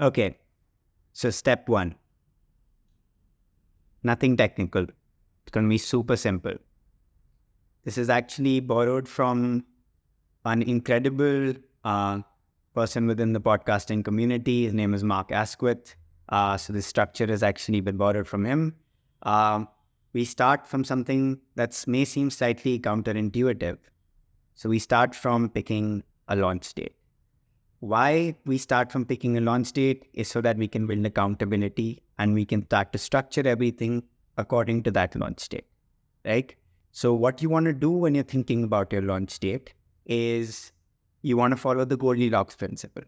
Okay, so step one, nothing technical. It's going to be super simple. This is actually borrowed from an incredible person within the podcasting community. His name is Mark Asquith. So this structure has actually been borrowed from him. We start from something that may seem slightly counterintuitive. So we start from picking a launch date. Why we start from picking a launch date is so that we can build accountability and we can start to structure everything according to that launch date, right? So what you want to do when you're thinking about your launch date is you want to follow the Goldilocks principle.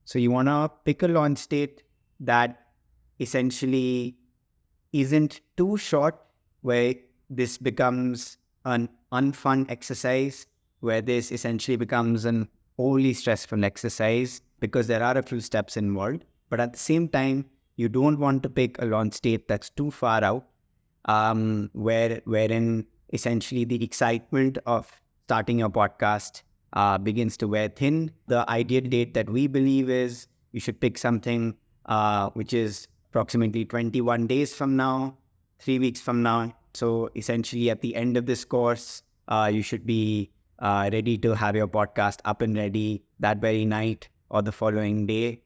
So you want to pick a launch date that essentially isn't too short, where this becomes an unfun exercise, where this essentially becomes an overly stressful exercise because there are a few steps involved. But at the same time, you don't want to pick a launch date that's too far out, wherein essentially the excitement of starting your podcast begins to wear thin. The ideal date that we believe is you should pick something which is approximately 21 days from now, 3 weeks from now. So essentially at the end of this course, you should be ready to have your podcast up and ready that very night or the following day.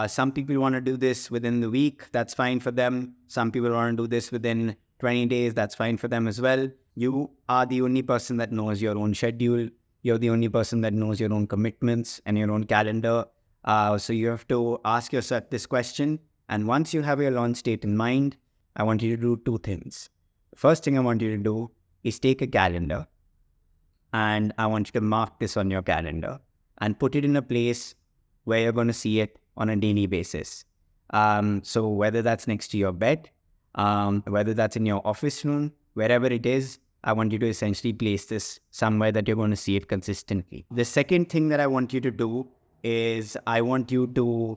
Some people want to do this within the week. That's fine for them. Some people want to do this within 20 days. That's fine for them as well. You are the only person that knows your own schedule. You're the only person that knows your own commitments and your own calendar. So you have to ask yourself this question. And once you have your launch date in mind, I want you to do two things. The first thing I want you to do is take a calendar, and I want you to mark this on your calendar and put it in a place where you're going to see it on a daily basis. So whether that's next to your bed, whether that's in your office room, wherever it is, I want you to essentially place this somewhere that you're going to see it consistently. The second thing that I want you to do is I want you to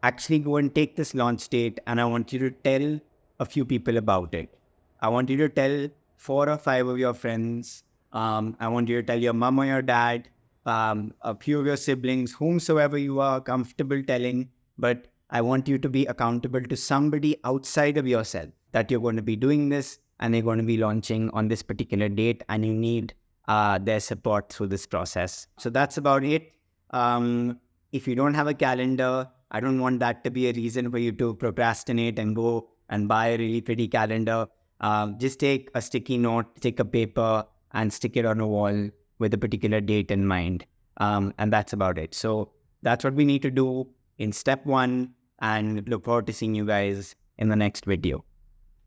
actually go and take this launch date, and I want you to tell a few people about it. I want you to tell 4 or 5 of your friends. I want you to tell your mom or your dad, a few of your siblings, whomsoever you are comfortable telling, but I want you to be accountable to somebody outside of yourself that you're going to be doing this and they're going to be launching on this particular date, and you need their support through this process. So that's about it. If you don't have a calendar, I don't want that to be a reason for you to procrastinate and go and buy a really pretty calendar. Just take a sticky note, take a paper, and stick it on a wall with a particular date in mind. And that's about it. So that's what we need to do in step one, and look forward to seeing you guys in the next video.